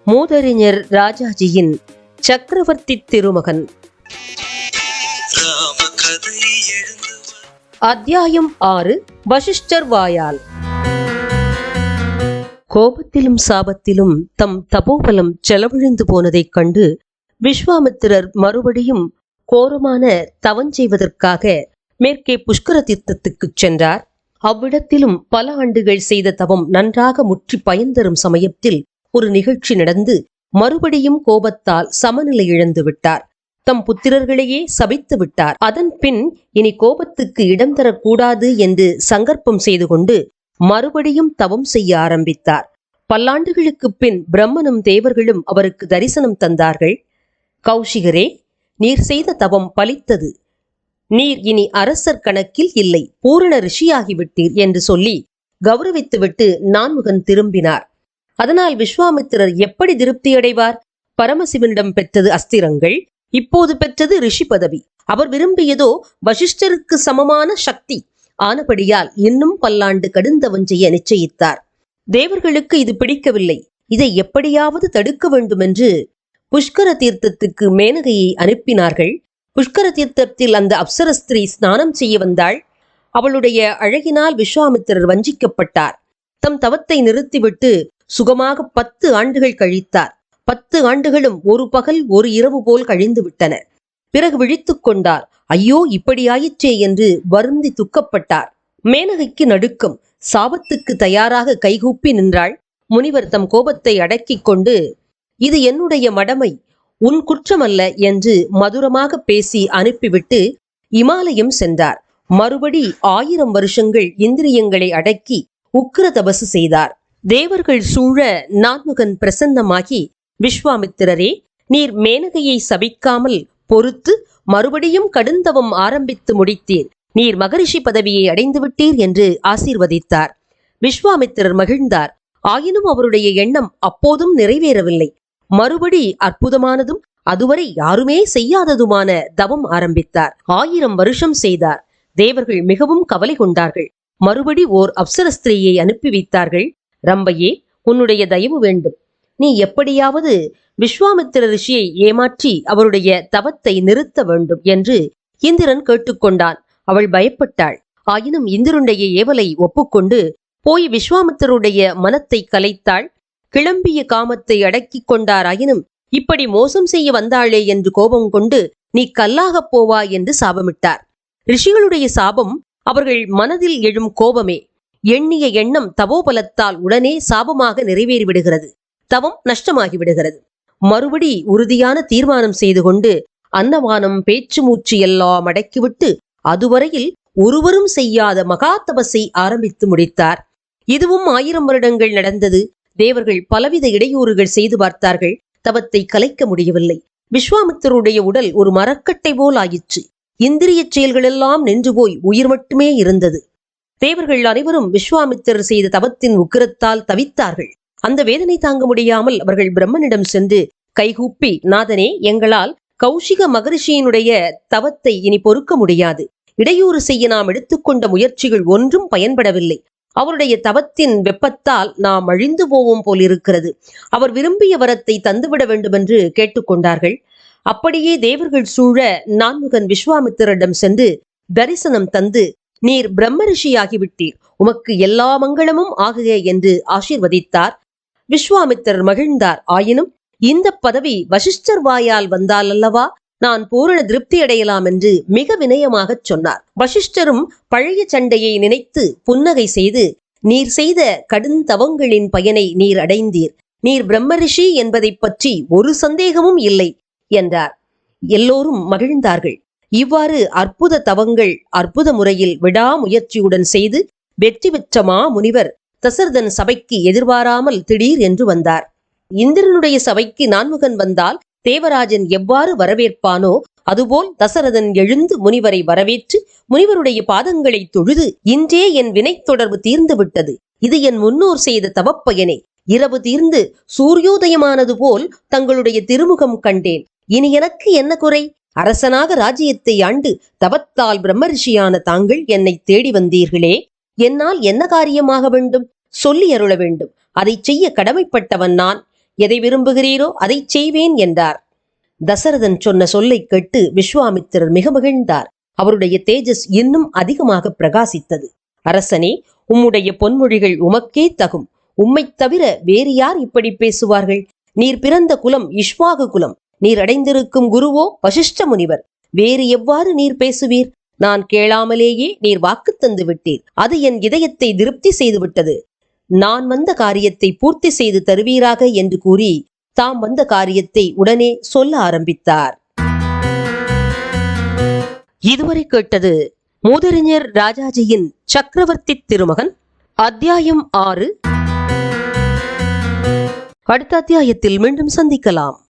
மூதறிஞர் ராஜாஜியின் சக்கரவர்த்தி திருமகன். அத்தியாயம் 6. வசிஷ்டர் வாயால். கோபத்திலும் சாபத்திலும் தம் தபோபலம் செலவழிந்து போனதைக் கண்டு விஸ்வாமித்திரர் மறுபடியும் கோரமான தவஞ்செய்வதற்காக மேற்கே புஷ்கர தீர்த்தத்துக்குச் சென்றார். அவ்விடத்திலும் பல ஆண்டுகள் செய்த தவம் நன்றாக முற்றி பயன்தரும் சமயத்தில் ஒரு நிகழ்ச்சி நடந்து மறுபடியும் கோபத்தால் சமநிலை இழந்து விட்டார். தம் புத்திரர்களையே சபித்து விட்டார். அதன் பின் இனி கோபத்துக்கு இடம் தரக்கூடாது என்று சங்கற்பம் செய்து கொண்டு மறுபடியும் தவம் செய்ய ஆரம்பித்தார். பல்லாண்டுகளுக்கு பின் பிரம்மனும் தேவர்களும் அவருக்கு தரிசனம் தந்தார்கள். கௌஷிகரே, நீர் செய்த தவம் பலித்தது. நீர் இனி அரசர் கணக்கில் இல்லை, பூரண ரிஷியாகிவிட்டீர் என்று சொல்லி கௌரவித்துவிட்டு நான்முகன் திரும்பினார். அதனால் விஸ்வாமித்திரர் எப்படி திருப்தியடைவார்? பரமசிவனிடம் பெற்றது அஸ்திரங்கள், இப்போது பெற்றது ரிஷி பதவி. அவர் விரும்பியதோ வசிஷ்டருக்கு சமமான சக்தி. ஆனபடியால் இன்னும் பல்லாண்டு கடுந்தவம் செய்ய நிச்சயித்தார். தேவர்களுக்கு இது பிடிக்கவில்லை. இதை எப்படியாவது தடுக்க வேண்டும் என்று புஷ்கர தீர்த்தத்துக்கு மேனகையை அனுப்பினார்கள். புஷ்கர தீர்த்தத்தில் அந்த அப்சரஸ்திரீ ஸ்நானம் செய்ய வந்தாள். அவளுடைய அழகினால் விஸ்வாமித்திரர் வஞ்சிக்கப்பட்டார். தம் தவத்தை நிறுத்திவிட்டு சுகமாக 10 ஆண்டுகள் கழித்தார். 10 ஆண்டுகளும் ஒரு பகல் ஒரு இரவு போல் கழிந்து விட்டன. பிறகு விழித்துக் கொண்டார். ஐயோ, இப்படியாயிற்றே என்று வருந்தி துக்கப்பட்டார். மேனகைக்கு நடுக்கம். சாபத்துக்கு தயாராக கைகூப்பி நின்றாள். முனிவர் தம் கோபத்தை அடக்கிக் கொண்டு, இது என்னுடைய மடமை, உன் குற்றமல்ல என்று மதுரமாக பேசி அனுப்பிவிட்டு இமாலயம் சென்றார். மறுபடி 1000 வருஷங்கள் இந்திரியங்களை அடக்கி உக்கிர தபசு செய்தார். தேவர்கள் சூழ நான்முகன் பிரசன்னமாகி, விஸ்வாமித்திரரே, நீர் மேனகையை சபிக்காமல் பொறுத்து மறுபடியும் கடுந்தவம் ஆரம்பித்து முடித்தீர். நீர் மகரிஷி பதவியை அடைந்து விட்டீர் என்று ஆசீர்வதித்தார். விஸ்வாமித்திரர் மகிழ்ந்தார். ஆயினும் அவருடைய எண்ணம் அப்போதும் நிறைவேறவில்லை. மறுபடி அற்புதமானதும் அதுவரை யாருமே செய்யாததுமான தவம் ஆரம்பித்தார். 1000 வருஷம் செய்தார். தேவர்கள் மிகவும் கவலை கொண்டார்கள். மறுபடி ஓர் அப்சரஸ்திரியை அனுப்பி வைத்தார்கள். ரம்பையே, உன்னுடைய தயவு வேண்டும். நீ எப்படியாவது விஸ்வாமித்திர ரிஷியை ஏமாற்றி அவருடைய தவத்தை நிறுத்த வேண்டும் என்று இந்திரன் கேட்டுக்கொண்டான். அவள் பயப்பட்டாள். ஆயினும் இந்திரனுடைய ஏவலை ஒப்புக்கொண்டு போய் விஸ்வாமித்திரருடைய மனத்தை கலைத்தாள். கிளம்பிய காமத்தை அடக்கிக் கொண்டார். ஆயினும் இப்படி மோசம் செய்ய வந்தாளே என்று கோபம் கொண்டு, நீ கல்லாகப் போவா என்று சாபமிட்டார். ரிஷிகளுடைய சாபம் அவர்கள் மனதில் எழும் கோபமே. எண்ணிய எண்ணம் தவோபலத்தால் உடனே சாபமாக நிறைவேறிவிடுகிறது. தவம் நஷ்டமாகிவிடுகிறது. மறுபடி உறுதியான தீர்மானம் செய்து கொண்டு அன்னவானம் பேச்சு மூச்சு எல்லாம் அடக்கிவிட்டு அதுவரையில் ஒருவரும் செய்யாத மகா தபஸை ஆரம்பித்து முடித்தார். இதுவும் 1000 வருடங்கள் நடந்தது. தேவர்கள் பலவித இடையூறுகள் செய்து பார்த்தார்கள். தவத்தை கலைக்க முடியவில்லை. விஸ்வாமித்திரருடைய உடல் ஒரு மரக்கட்டை போல் ஆயிற்று. இந்திரிய செயல்களெல்லாம் நின்று போய் உயிர் மட்டுமே இருந்தது. தேவர்கள் அனைவரும் விஸ்வாமித்திரர் செய்த தவத்தின் உக்கிரத்தால் தவித்தார்கள். அந்த வேதனை தாங்க முடியாமல் அவர்கள் பிரம்மனிடம் சென்று கைகூப்பி, நாதனே, எங்களால் கௌஷிக மகரிஷியினுடைய தவத்தை இனி பொறுக்க முடியாது. இடையூறு செய்ய நாம் எடுத்துக்கொண்ட முயற்சிகள் ஒன்றும் பயன்படவில்லை. அவருடைய தவத்தின் வெப்பத்தால் நாம் அழிந்து போவோம் போலிருக்கிறது. அவர் விரும்பிய வரத்தை தந்துவிட வேண்டுமென்று கேட்டுக்கொண்டார்கள். அப்படியே தேவர்கள் சூழ நான்முகன் விஸ்வாமித்திரரிடம் சென்று தரிசனம் தந்து, நீர் பிரம்ம ரிஷியாகிவிட்டீர், உமக்கு எல்லா மங்களமும் ஆகுக என்று ஆசீர்வதித்தார். விஸ்வாமித்திரர் மகிழ்ந்தார். ஆயினும் இந்த பதவி வசிஷ்டர் வாயால் வந்தால் அல்லவா நான் பூரண திருப்தி அடையலாம் என்று மிக வினயமாகச் சொன்னார். வசிஷ்டரும் பழைய சண்டையை நினைத்து புன்னகை செய்து, நீர் செய்த கடுந்தவங்களின் பயனை நீர் அடைந்தீர். நீர் பிரம்மரிஷி என்பதை பற்றி ஒரு சந்தேகமும் இல்லை என்றார். எல்லோரும் மகிழ்ந்தார்கள். இவ்வாறு அற்புத தவங்கள் அற்புத முறையில் விடாமுயற்சியுடன் செய்து வெற்றி பெற்ற முனிவர் தசரதன் சபைக்கு எதிர்பாராமல் திடீர் என்று வந்தார். இந்திரனுடைய சபைக்கு நான்முகன் வந்தால் தேவராஜன் எவ்வாறு வரவேற்பானோ அதுபோல் தசரதன் எழுந்து முனிவரை வரவேற்று முனிவருடைய பாதங்களை தொழுது, இன்றே என் வினை தொடர்பு தீர்ந்து விட்டது. இது என் முன்னோர் செய்த தவப்பயனே. இரவு தீர்ந்து சூரியோதயமானது போல் தங்களுடைய திருமுகம் கண்டேன். இனி எனக்கு என்ன குறை? அரசனாக ராஜ்யத்தை ஆண்டு தவத்தால் பிரம்மரிஷியான தாங்கள் என்னை தேடி வந்தீர்களே, என்னால் என்ன காரியமாக வேண்டும்? சொல்லி அருள வேண்டும். அதை செய்ய கடமைப்பட்டவன் நான். எதை விரும்புகிறீரோ அதை செய்வேன் என்றார். தசரதன் சொன்ன சொல்லை கேட்டு விஸ்வாமித்திரர் மிக மகிழ்ந்தார். அவருடைய தேஜஸ் இன்னும் அதிகமாக பிரகாசித்தது. அரசனே, உம்முடைய பொன்மொழிகள் உமக்கே தகும். உம்மைத் தவிர வேறு யார் இப்படி பேசுவார்கள்? நீர் பிறந்த குலம் இஷ்வாகு குலம். நீர் அடைந்திருக்கும் குருவோ வசிஷ்ட முனிவர். வேறு எவ்வாறு நீர் பேசுவீர்? நான் கேளாமலேயே நீர் வாக்கு தந்து விட்டீர். அது என் இதயத்தை திருப்தி செய்துவிட்டது. நான் வந்த காரியத்தை பூர்த்தி செய்து தருவீராக என்று கூறி தாம் வந்த காரியத்தை உடனே சொல்ல ஆரம்பித்தார். இதுவரை கேட்டது மூதறிஞர் ராஜாஜியின் சக்கரவர்த்தி திருமகன், அத்தியாயம் 6. அடுத்த அத்தியாயத்தில் மீண்டும் சந்திக்கலாம்.